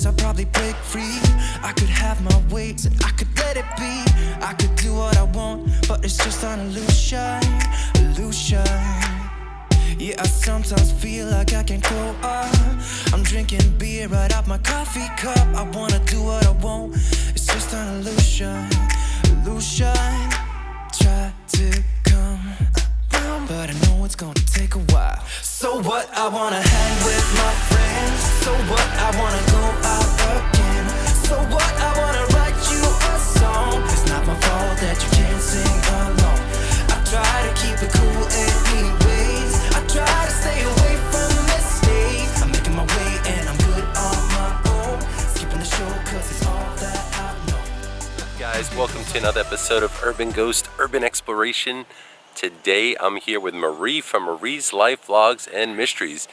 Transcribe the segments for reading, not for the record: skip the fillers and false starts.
I'd probably break free. I could have my ways and I could let it be. I could do what I want, but it's just an illusion. Yeah, I sometimes feel like I can't grow up. I'm drinking beer right out my coffee cup. I wanna do what I want, it's just an illusion. Try to come around, but I know it's gonna take a while. So what, I wanna hang with my friends. So what, I wanna go out again. So what, I wanna write you a song. It's not my fault that you can't sing along. I try to keep it cool anyways. I try to stay away from mistakes. I'm making my way and I'm good on my own. Skipping the show cause it's all that I know. Guys, welcome to another episode of Urban Ghost Urban Exploration. Today I'm here with Marie from Marie's Life Vlogs and Mysteries.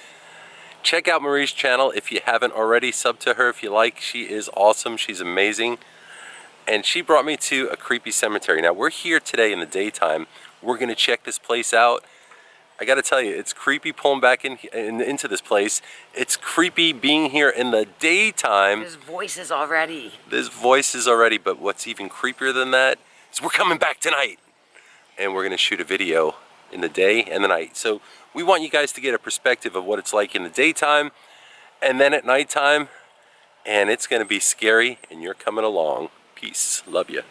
Check out Marie's channel if you haven't already. Sub to her if you like. She is awesome. She's amazing. And she brought me to a creepy cemetery. Now we're here today in the daytime. We're going to check this place out. I got to tell you, it's creepy pulling back into this place. It's creepy being here in the daytime. There's voices already. But what's even creepier than that is we're coming back tonight. And we're going to shoot a video in the day and the night. So we want you guys to get a perspective of what it's like in the daytime and then at nighttime. And it's going to be scary, and you're coming along. Peace. Love you.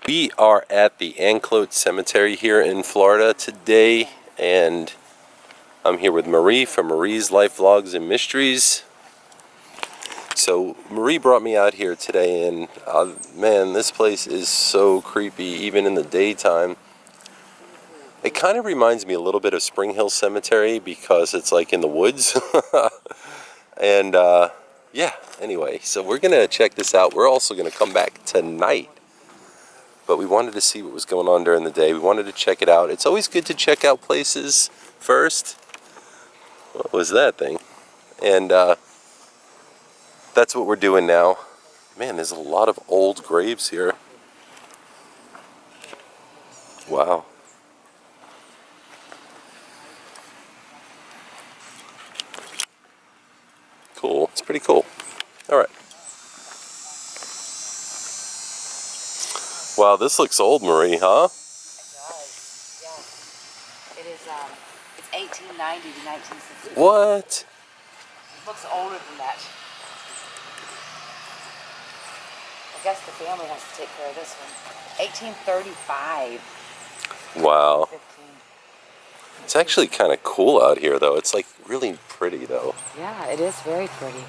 We are at the Anclote Cemetery here in Florida today, and I'm here with Marie from Marie's Life Vlogs and Mysteries. So Marie brought me out here today, and man, this place is so creepy even in the daytime. It kind of reminds me a little bit of Spring Hill Cemetery because it's like in the woods. And yeah, anyway, so we're gonna check this out. We're also gonna come back tonight, but we wanted to see what was going on during the day. We wanted to check it out. It's always good to check out places first. What was that thing? And that's what we're doing now. Man, there's a lot of old graves here. Wow. Cool. It's pretty cool. All right. Wow, this looks old, Marie, huh? It does, yeah. It is, it's 1890 to 1960. What? It looks older than that. I guess the family has to take care of this one. 1835. Wow. 15. It's actually kind of cool out here, though. It's like really pretty, though. Yeah, it is very pretty.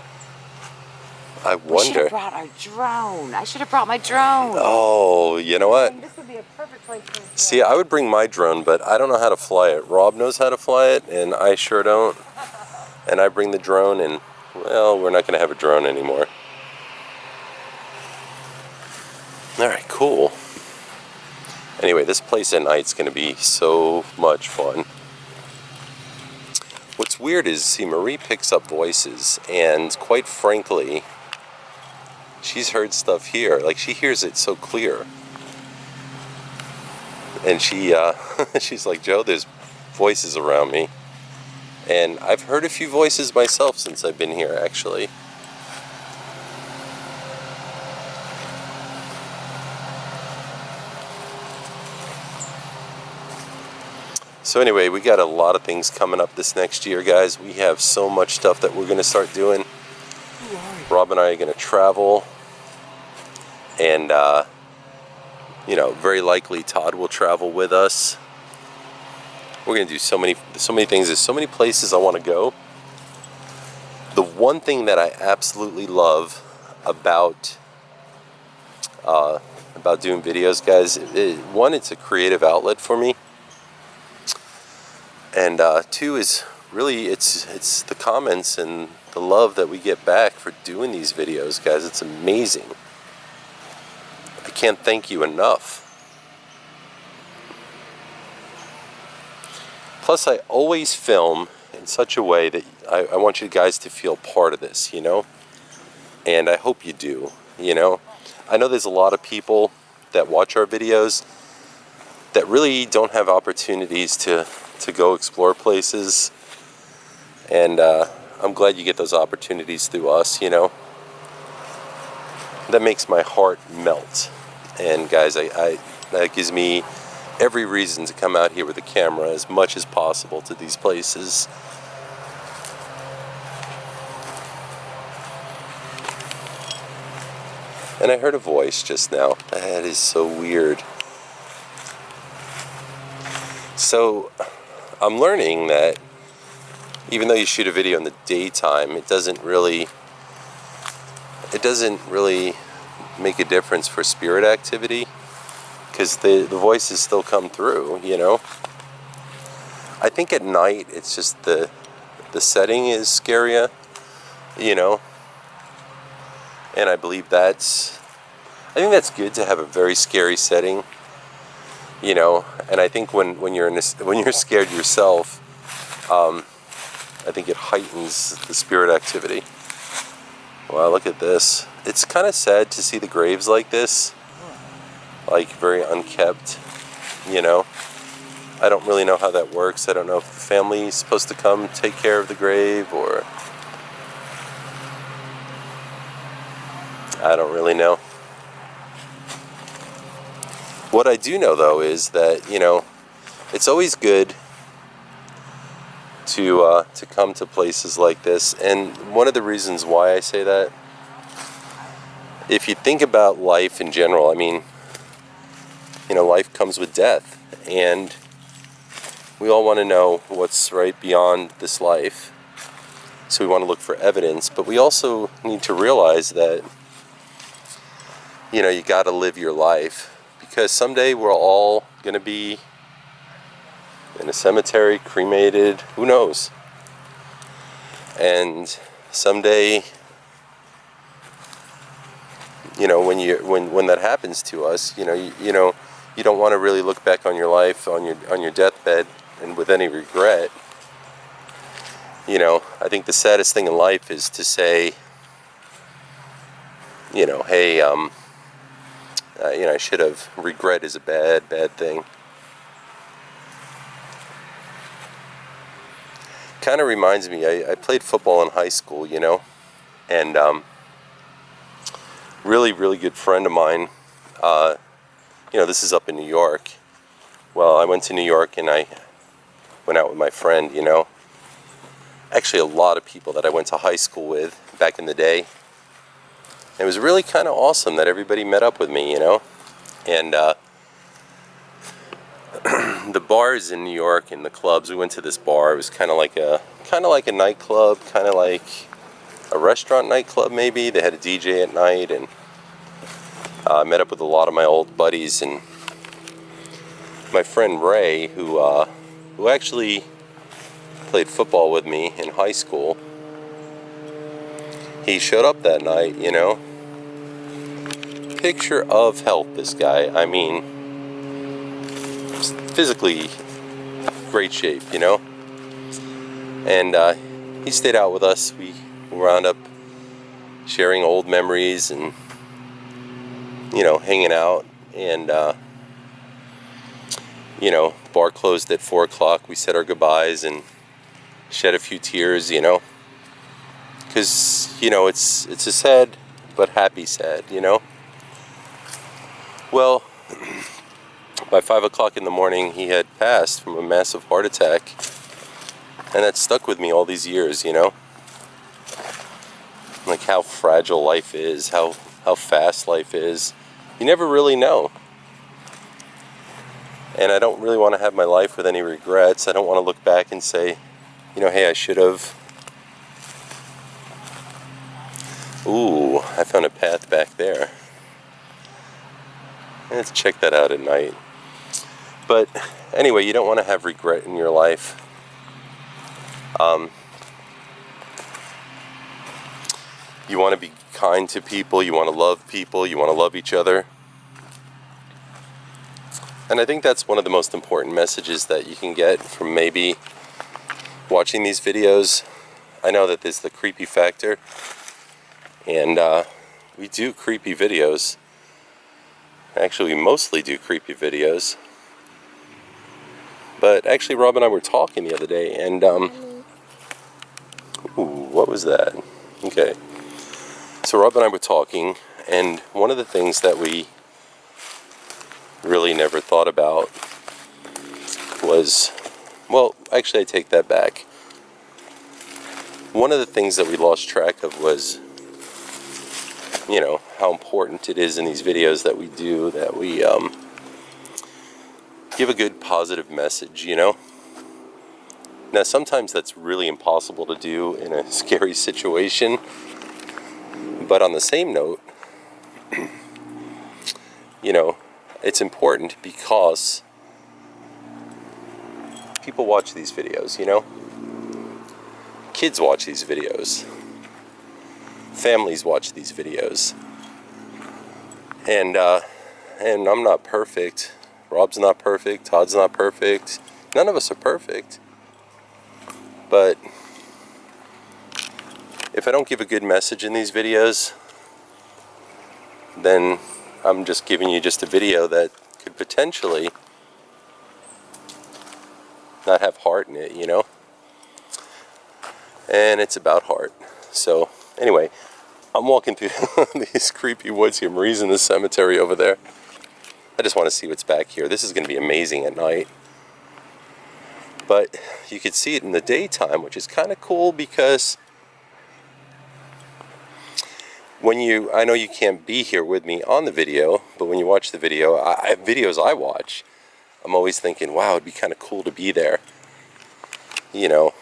I We should wonder. have brought our drone. I should have brought my drone. Oh, you know what? This would be a perfect place for it. See, I would bring my drone, but I don't know how to fly it. Rob knows how to fly it, and I sure don't. And I bring the drone, and, well, we're not going to have a drone anymore. All right, cool. Anyway, this place at night's going to be so much fun. What's weird is, see, Marie picks up voices, and quite frankly, she's heard stuff here. Like, she hears it so clear. And she, she's like, Joe, there's voices around me. And I've heard a few voices myself since I've been here, actually. So anyway, we got a lot of things coming up this next year, guys. We have so much stuff that we're going to start doing. Rob and I are going to travel. And, you know, very likely Todd will travel with us. We're going to do so many things. There's so many places I want to go. The one thing that I absolutely love about doing videos, guys, one, it's a creative outlet for me. And two is really it's the comments and the love that we get back for doing these videos, guys. It's amazing. I can't thank you enough. Plus, I always film in such a way that I want you guys to feel part of this, you know? And I hope you do, you know? I know there's a lot of people that watch our videos that really don't have opportunities to go explore places, and I'm glad you get those opportunities through us, you know. that makes my heart melt. And guys, that gives me every reason to come out here with a camera as much as possible to these places. And I heard a voice just now. That is so weird. So I'm learning that even though you shoot a video in the daytime, it doesn't really make a difference for spirit activity, because the voices still come through, you know. I think at night it's just the setting is scarier, you know. And I think that's good to have a very scary setting, you know. And I think when you're scared yourself, I think it heightens the spirit activity. Wow, look at this. It's kind of sad to see the graves like this, like very unkept, you know. I don't really know how that works. I don't know if the family is supposed to come take care of the grave, or I don't really know. What I do know, though, is that, you know, it's always good to come to places like this. And one of the reasons why I say that, if you think about life in general, I mean, you know, life comes with death, and we all want to know what's right beyond this life. So we want to look for evidence, but we also need to realize that, you know, you got to live your life, because someday we're all going to be in a cemetery, cremated, who knows? And someday, you know, when that happens to us, you don't want to really look back on your life on your deathbed and with any regret. You know, I think the saddest thing in life is to say, you know, hey, you know, I should have. Regret is a bad thing. Kind of reminds me, I played football in high school, you know, and really good friend of mine, you know, this is up in New York. Well, I went to New York and I went out with my friend, you know. Actually, a lot of people that I went to high school with back in the day. It was really kind of awesome that everybody met up with me, you know. And the bars in New York and the clubs, we went to this bar. It was kind of like a nightclub, kind of like a restaurant nightclub maybe. They had a DJ at night, and I met up with a lot of my old buddies, and my friend Ray, who actually played football with me in high school. He showed up that night, you know. Picture of health, this guy. I mean, physically great shape, you know. And he stayed out with us. We wound up sharing old memories and, you know, hanging out. And you know, bar closed at 4 o'clock. We said our goodbyes and shed a few tears, you know, because, you know, it's a sad but happy sad, you know. Well, by 5 o'clock in the morning, he had passed from a massive heart attack, and that stuck with me all these years, you know. Like how fragile life is, how fast life is. You never really know. And I don't really want to have my life with any regrets. I don't want to look back and say, you know, hey, I should have. Ooh, I found a path back there. Let's check that out at night. But anyway, you don't want to have regret in your life. You want to be kind to people. You want to love people. You want to love each other. And I think that's one of the most important messages that you can get from maybe watching these videos. I know that there's the creepy factor, and we do creepy videos. Actually, we mostly do creepy videos. But actually, Rob and I were talking the other day, and ooh, what was that? Okay. So Rob and I were talking, And one of the things that we really never thought about was, well, actually I take that back. One of the things that we lost track of was, you know, how important it is in these videos that we do, that we give a good positive message, you know? Now, sometimes that's really impossible to do in a scary situation, but on the same note, you know, it's important because people watch these videos, you know? Kids watch these videos. Families watch these videos. And I'm not perfect. Rob's not perfect. Todd's not perfect. None of us are perfect. But if I don't give a good message in these videos, then I'm just giving you just a video that could potentially not have heart in it, you know? And it's about heart. So anyway, I'm walking through these creepy woods here. Marie's in the cemetery over there. I just want to see what's back here. This is going to be amazing at night. But you could see it in the daytime, which is kind of cool because when I know you can't be here with me on the video, but when you watch the video, videos I watch, I'm always thinking, wow, it'd be kind of cool to be there. You know,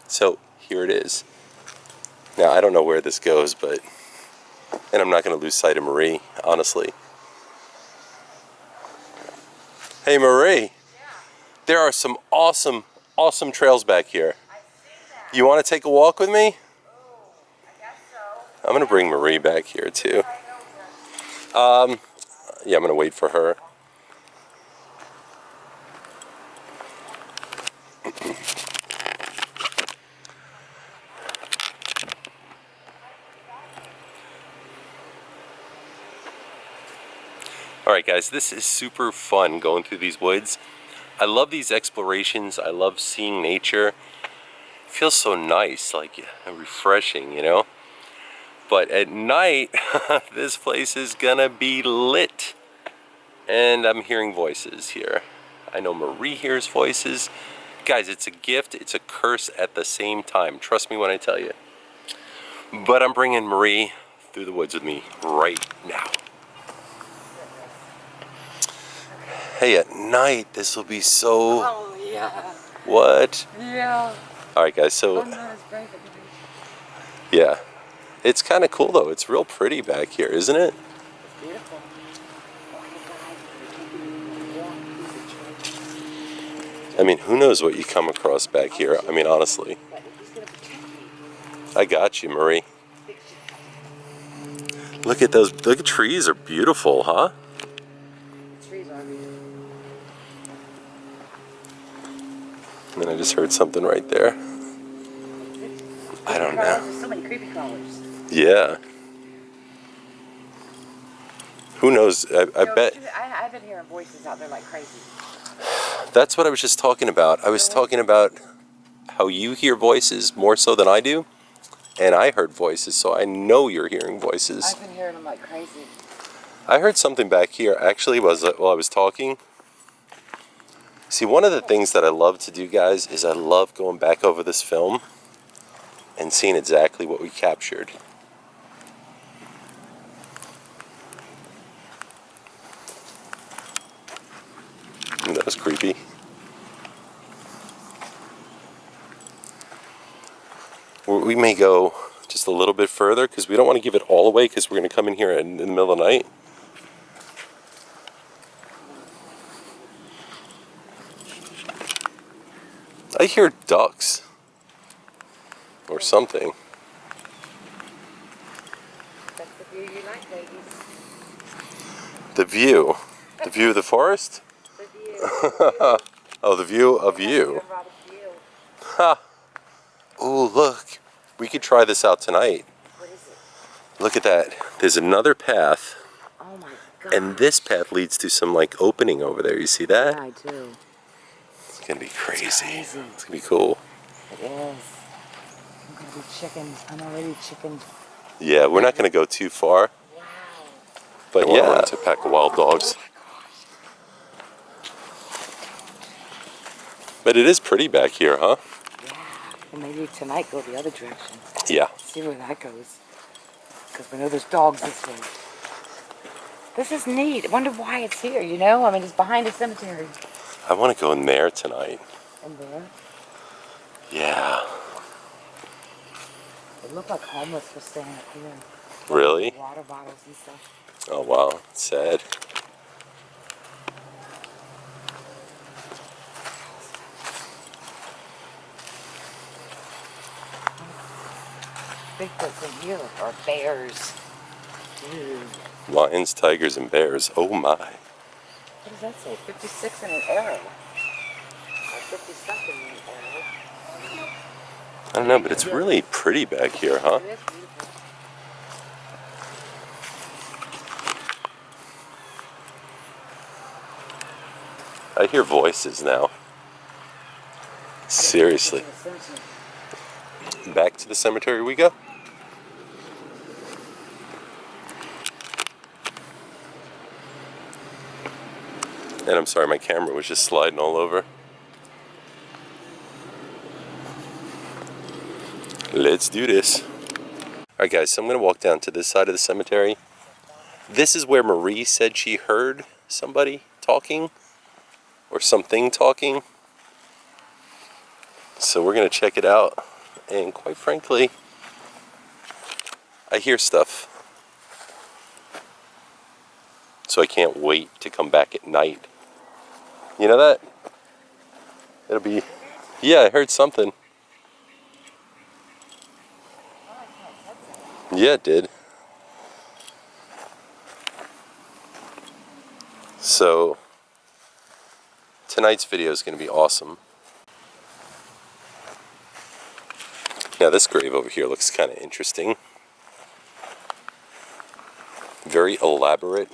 so here it is. Now, I don't know where this goes, but, and I'm not going to lose sight of Marie, honestly. Hey, Marie. Yeah. There are some awesome, awesome trails back here. I see that. You want to take a walk with me? Oh, I guess so. I'm going to bring Marie back here, too. Yeah, I'm going to wait for her. Alright guys, this is super fun going through these woods. I love these explorations. I love seeing nature. It feels so nice, like refreshing, you know? But at night, this place is gonna be lit. And I'm hearing voices here. I know Marie hears voices. Guys, it's a gift, it's a curse at the same time. Trust me when I tell you. But I'm bringing Marie through the woods with me right now. Hey, at night, this will be so... Oh, yeah. What? Yeah. Alright guys, so... I'm not as brave at night. Yeah. It's kind of cool though. It's real pretty back here, isn't it? It's beautiful. I mean, who knows what you come across back here? I mean, honestly. But he's going to protect me. I got you, Marie. Look at those. Look at trees are beautiful, huh? The trees are beautiful. And then I just heard something right there. I don't know. There's so many creepy crawlers. Yeah. Who knows? I bet. I've been hearing voices out there like crazy. That's what I was just talking about. I was talking about how you hear voices more so than I do. And I heard voices, so I know you're hearing voices. I've been hearing them like crazy. I heard something back here actually while I was talking. See, one of the things that I love to do, guys, is I love going back over this film and seeing exactly what we captured. Ooh, that was creepy. We may go just a little bit further because we don't want to give it all away because we're going to come in here in the middle of the night. I hear ducks or something. That's the view you like, ladies. The view. The view of the forest? The view. Oh, the view of you. Ha! Oh, look. We could try this out tonight. What is it? Look at that. There's another path. Oh my god. And this path leads to some like opening over there. You see that? Yeah, I do. It's gonna be crazy. It's crazy. It's gonna be cool. It is. I'm gonna be chicken. I'm already chicken. Yeah, we're not gonna go too far. Wow. But yeah, to pack of wild dogs. But it is pretty back here, huh? Yeah. Well, maybe tonight go the other direction. Yeah. See where that goes. Because we know there's dogs this way. This is neat. I wonder why it's here, you know? I mean, it's behind a cemetery. I want to go in there tonight. And there? Yeah. It looked like homeless was staying up here. Really? Water bottles and stuff. Oh wow, sad. Bigfoots in here or bears. Dude. Lions, tigers, and bears. Oh my. What does that say? 56 and an arrow. Or 50 something and an arrow. I don't know, but it's really pretty back here, huh? It is beautiful. I hear voices now. Seriously. Back to the cemetery we go? And I'm sorry, my camera was just sliding all over. Let's do this. Alright guys, so I'm going to walk down to this side of the cemetery. This is where Marie said she heard somebody talking. Or something talking. So we're going to check it out. And quite frankly, I hear stuff. So I can't wait to come back at night. You know that? It'll be... Yeah, I heard something. Yeah, it did. So, tonight's video is going to be awesome. Now this grave over here looks kind of interesting. Very elaborate.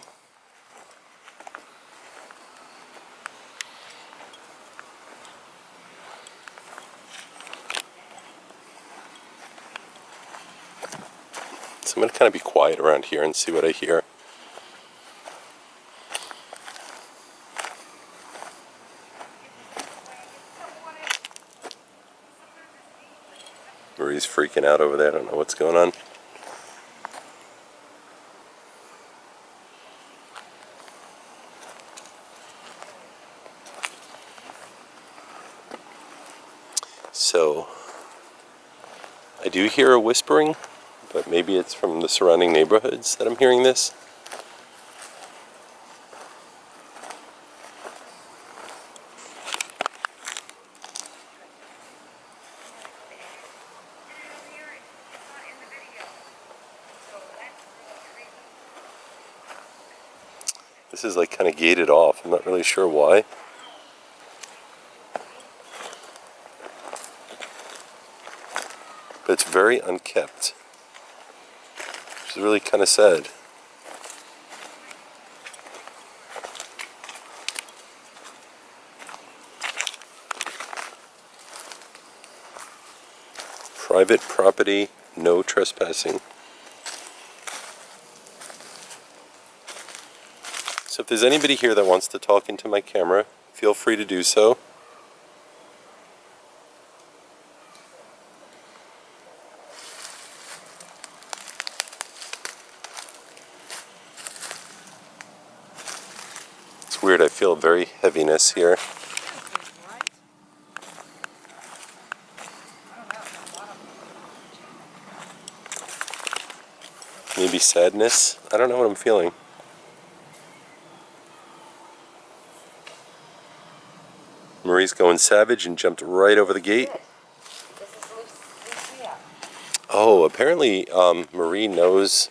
So I'm going to kind of be quiet around here and see what I hear. Marie's freaking out over there. I don't know what's going on. So, I do hear a whispering, but maybe it's from the surrounding neighborhoods that I'm hearing this. This is like kind of gated off. I'm not really sure why. But it's very unkept. Which is really kind of sad. Private property, no trespassing. So if there's anybody here that wants to talk into my camera, feel free to do so. It's weird, I feel a very heaviness here. Maybe sadness? I don't know what I'm feeling. Marie's going savage and jumped right over the gate. This is Lucia. Oh, apparently Marie knows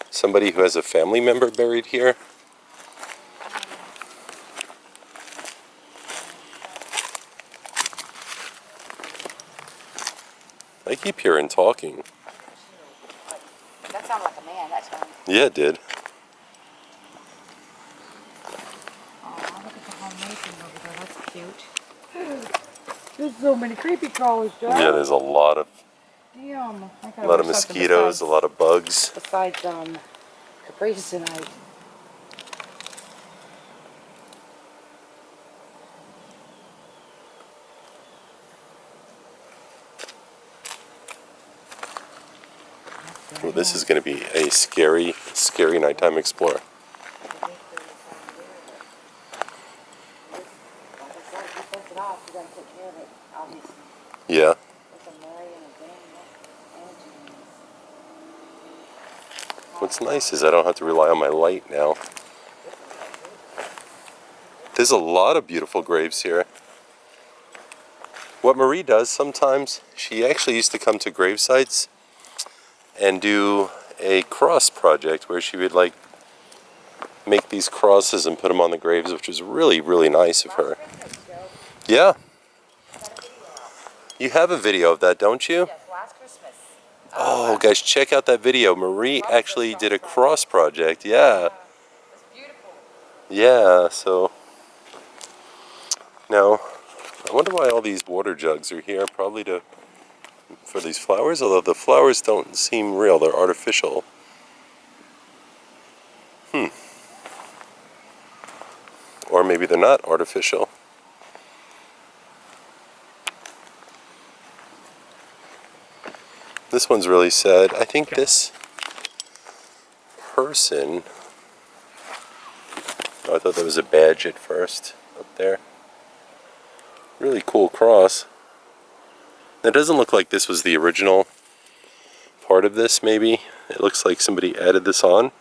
somebody who has a family member buried here. I keep hearing talking. That sounded like a man that time. Yeah, it did. Oh, look at the homemade over there. That's cute. There's so many creepy crawlers, Joe. Yeah, there's a lot of Damn. mosquitoes, a lot of bugs. Besides Caprice tonight. Well, this is going to be a scary, scary nighttime explorer. Yeah. What's nice is I don't have to rely on my light now. There's a lot of beautiful graves here. What Marie does sometimes, she actually used to come to grave sites and do a cross project where she would like make these crosses and put them on the graves, which was really, really nice of her. Yeah. You have a video of that, don't you? Yes, last Christmas. Oh, guys, check out that video. Marie actually did a cross project. Yeah. It's beautiful. Yeah, so now I wonder why all these water jugs are here, probably for these flowers, although the flowers don't seem real, they're artificial. Or maybe they're not artificial. This one's really sad. I think this person, oh, I thought that was a badge at first up there. Really cool cross. It doesn't look like this was the original part of this, maybe. It looks like somebody added this on.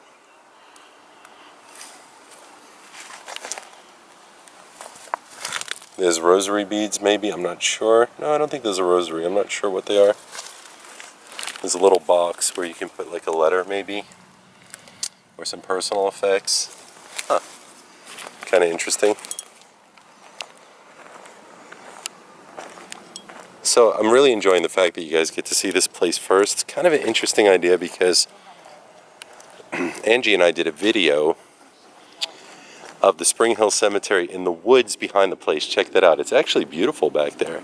There's rosary beads, maybe. I'm not sure. No, I don't think there's a rosary. I'm not sure what they are. There's a little box where you can put like a letter, maybe. Or some personal effects. Huh. Kind of interesting. So I'm really enjoying the fact that you guys get to see this place first. It's kind of an interesting idea because Angie and I did a video of the Spring Hill Cemetery in the woods behind the place. Check that out. It's actually beautiful back there.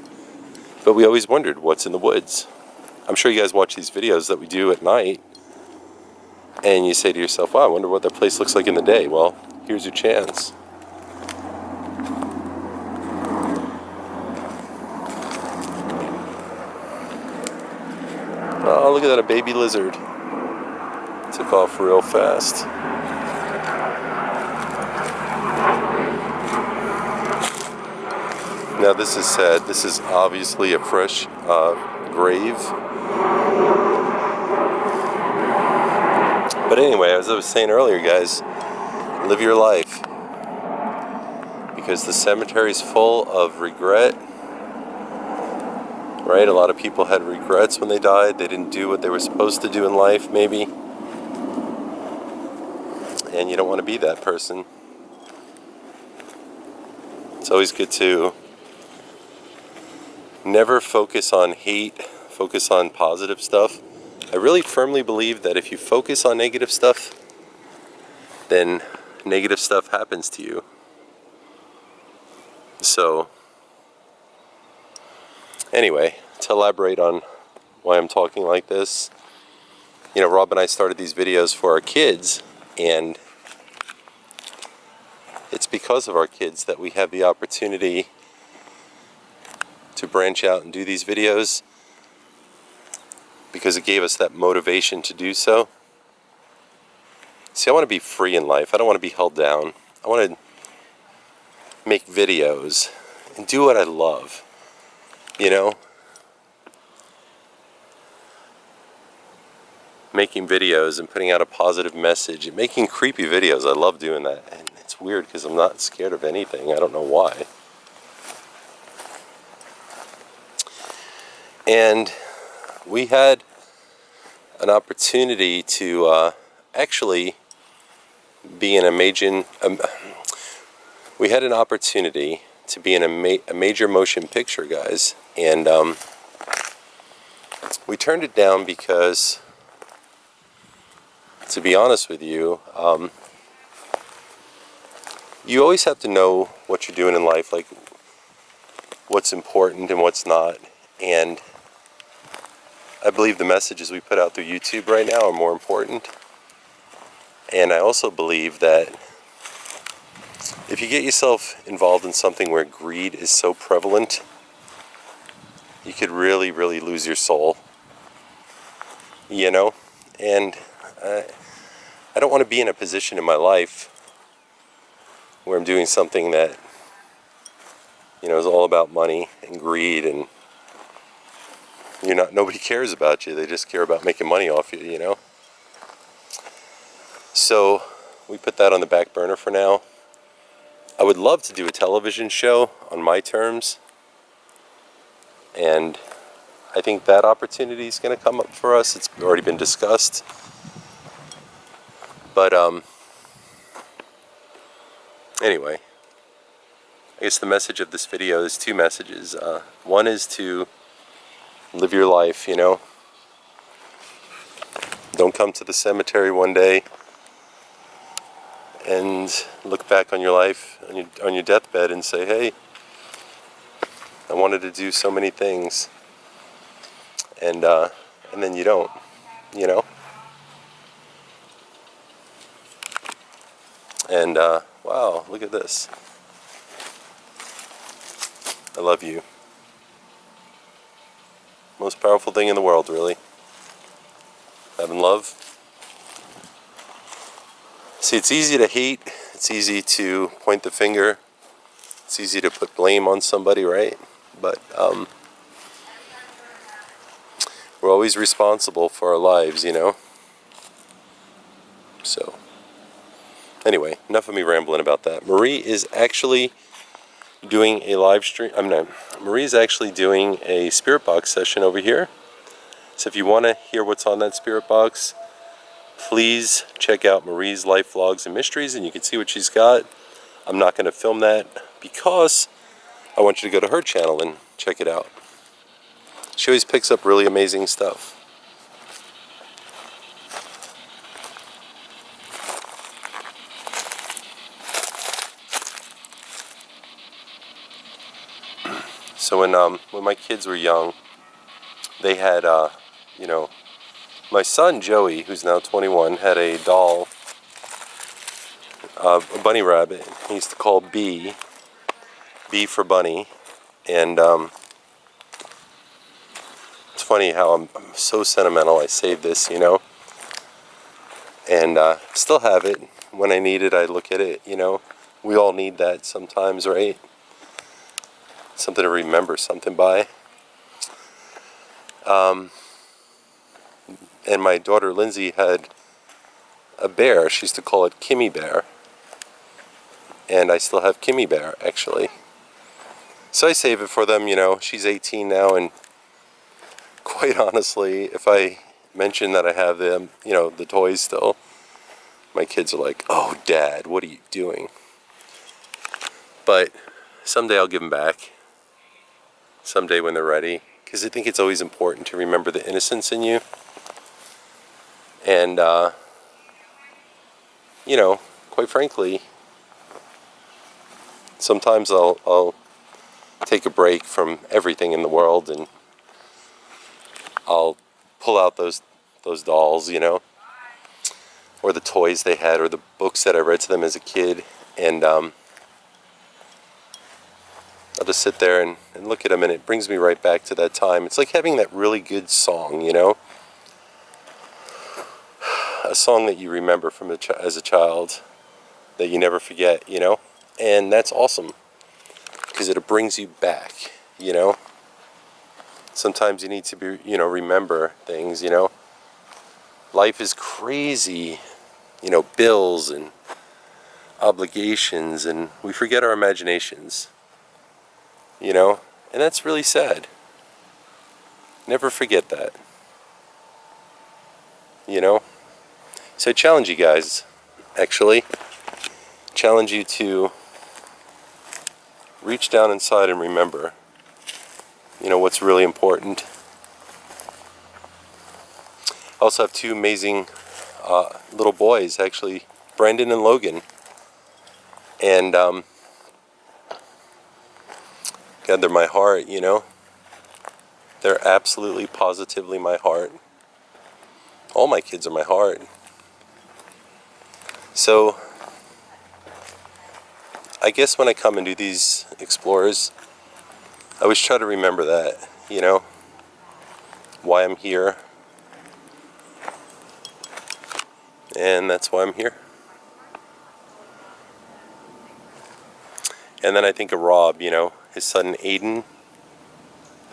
But we always wondered what's in the woods. I'm sure you guys watch these videos that we do at night and you say to yourself, wow, I wonder what that place looks like in the day. Well, here's your chance. Oh, look at that, a baby lizard. Took off real fast. Now this is sad. This is obviously a fresh grave. But anyway, as I was saying earlier, guys, live your life. Because the cemetery is full of regret. Right? A lot of people had regrets when they died. They didn't do what they were supposed to do in life, maybe. And you don't want to be that person. It's always good to never focus on hate, focus on positive stuff. I really firmly believe that if you focus on negative stuff, then negative stuff happens to you. So, anyway, to elaborate on why I'm talking like this, you know, Rob and I started these videos for our kids, and it's because of our kids that we have the opportunity to branch out and do these videos, because it gave us that motivation to do so. See, I want to be free in life. I don't want to be held down. I want to make videos and do what I love, you know? Making videos and putting out a positive message and making creepy videos. I love doing that. And it's weird because I'm not scared of anything. I don't know why. And we had an opportunity to actually be in a major major motion picture, guys, and we turned it down because, to be honest with you, you always have to know what you're doing in life, like what's important and what's not. And I believe the messages we put out through YouTube right now are more important. And I also believe that if you get yourself involved in something where greed is so prevalent, you could really, really lose your soul. You know? And I don't want to be in a position in my life where I'm doing something that, is all about money and greed, and nobody cares about you. They just care about making money off you, So we put that on the back burner for now. I would love to do a television show on my terms, and I think that opportunity is going to come up for us. It's already been discussed. But anyway, I guess the message of this video is two messages. One is to live your life, Don't come to the cemetery one day and look back on your life, on your deathbed, and say, hey, I wanted to do so many things, and then you don't, And wow, look at this. I love you. Most powerful thing in the world, really. Having love. See, it's easy to hate. It's easy to point the finger. It's easy to put blame on somebody, right? But we're always responsible for our lives, So, anyway, enough of me rambling about that. Marie is actually doing a live stream. Marie's actually doing a spirit box session over here. So if you want to hear what's on that spirit box, please check out Marie's Life Vlogs and Mysteries, and you can see what she's got. I'm not going to film that because I want you to go to her channel and check it out. She always picks up really amazing stuff. So when my kids were young, they had, my son Joey, who's now 21, had a doll, a bunny rabbit. He used to call B for bunny. And it's funny how I'm so sentimental. I saved this, and still have it. When I need it, I look at it. We all need that sometimes, right? Something to remember something by. And my daughter Lindsay had a bear. She used to call it Kimmy Bear. And I still have Kimmy Bear, actually. So I save it for them, She's 18 now, and quite honestly, if I mention that I have them, the toys still, my kids are like, oh, Dad, what are you doing? But someday I'll give them back. Someday when they're ready. Because I think it's always important to remember the innocence in you. And, quite frankly, sometimes I'll take a break from everything in the world, and I'll pull out those dolls, or the toys they had, or the books that I read to them as a kid, and I'll just sit there and look at them, and it brings me right back to that time. It's like having that really good song, a song that you remember from as a child that you never forget, and that's awesome because it brings you back, Sometimes you need to be, remember things, Life is crazy, bills and obligations, and we forget our imaginations, and that's really sad. Never forget that, So I challenge you guys, actually, challenge you to reach down inside and remember, what's really important. I also have two amazing little boys, actually, Brendan and Logan. And, God, they're my heart, They're absolutely, positively my heart. All my kids are my heart. So, I guess when I come and do these explorers, I always try to remember that, why I'm here. and that's why I'm here. And then I think of Rob, you know, his son Aiden.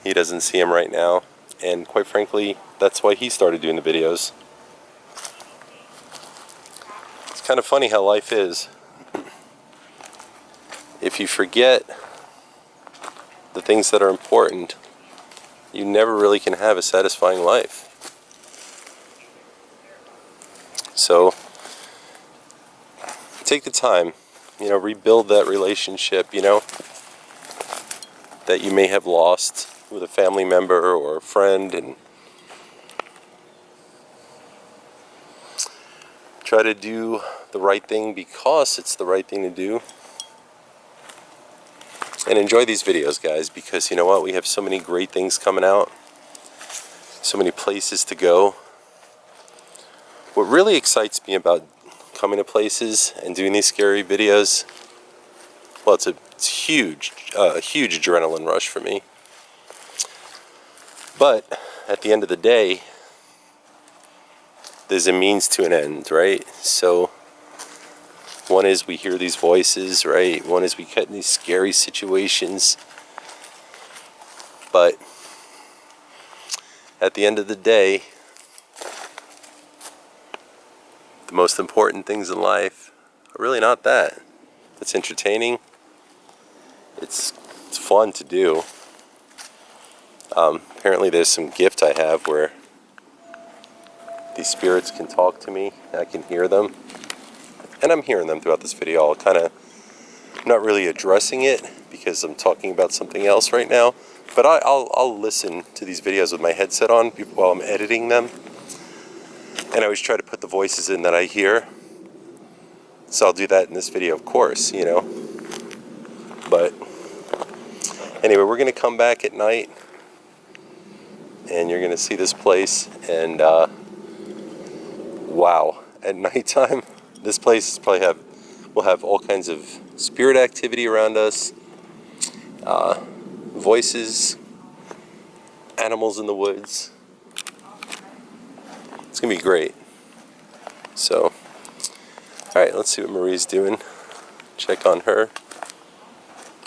He doesn't see him right now, and quite frankly, that's why he started doing the videos. It's kind of funny how life is. If you forget the things that are important, you never really can have a satisfying life. So take the time, you know, rebuild that relationship, you know, that you may have lost with a family member or a friend, and try to do the right thing because it's the right thing to do. And enjoy these videos, guys, because you know what? We have so many great things coming out, so many places to go. What really excites me about coming to places and doing these scary videos, well, it's a huge adrenaline rush for me. But at the end of the day, there's a means to an end, right? So one is we hear these voices, right? One is we get in these scary situations. But at the end of the day, the most important things in life are really not that. It's entertaining. It's fun to do. Apparently there's some gift I have where these spirits can talk to me. I can hear them. And I'm hearing them throughout this video. I'll kind of not really addressing it because I'm talking about something else right now. But I'll listen to these videos with my headset on while I'm editing them. And I always try to put the voices in that I hear. So I'll do that in this video, of course, you know. But anyway, we're going to come back at night. And you're going to see this place. And wow, at nighttime, this place will have all kinds of spirit activity around us, voices, animals in the woods. It's gonna be great. So, all right, let's see what Marie's doing. Check on her.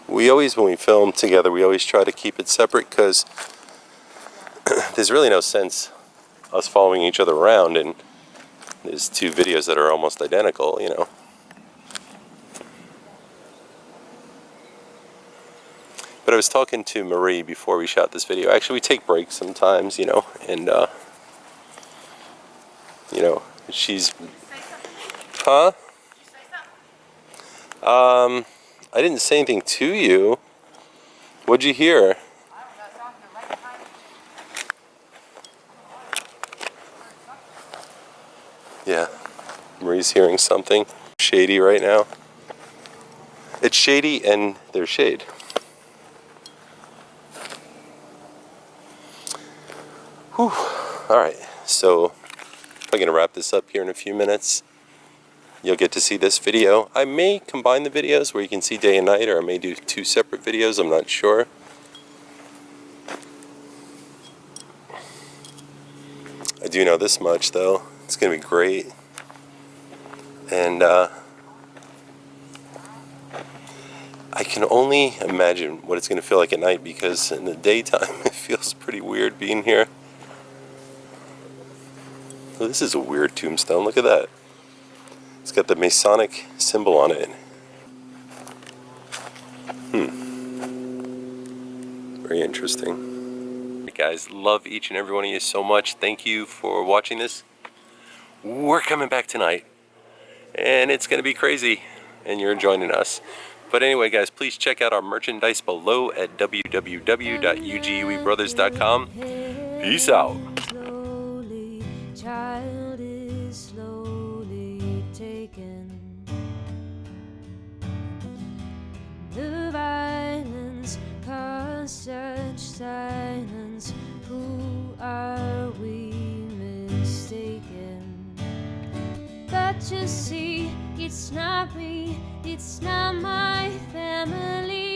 When we film together, we always try to keep it separate because there's really no sense us following each other around, and there's two videos that are almost identical, you know. But I was talking to Marie before we shot this video. Actually, we take breaks sometimes, you know, and you know, she's, huh? I didn't say anything to you. What'd you hear? Yeah, Marie's hearing something shady right now. It's shady and there's shade. Whew. Alright, so I'm going to wrap this up here in a few minutes. You'll get to see this video. I may combine the videos where you can see day and night, or I may do two separate videos, I'm not sure. I do know this much though. It's going to be great. And I can only imagine what it's going to feel like at night, because in the daytime it feels pretty weird being here. Oh, this is a weird tombstone. Look at that. It's got the Masonic symbol on it. Very interesting. Hey guys, love each and every one of you so much. Thank you for watching this. We're coming back tonight, and it's going to be crazy, and you're joining us. But anyway, guys, please check out our merchandise below at www.uguebrothers.com. Peace out. Child is slowly taken. The violence caused such silence. Who are we mistaken? But you see, it's not me, it's not my family.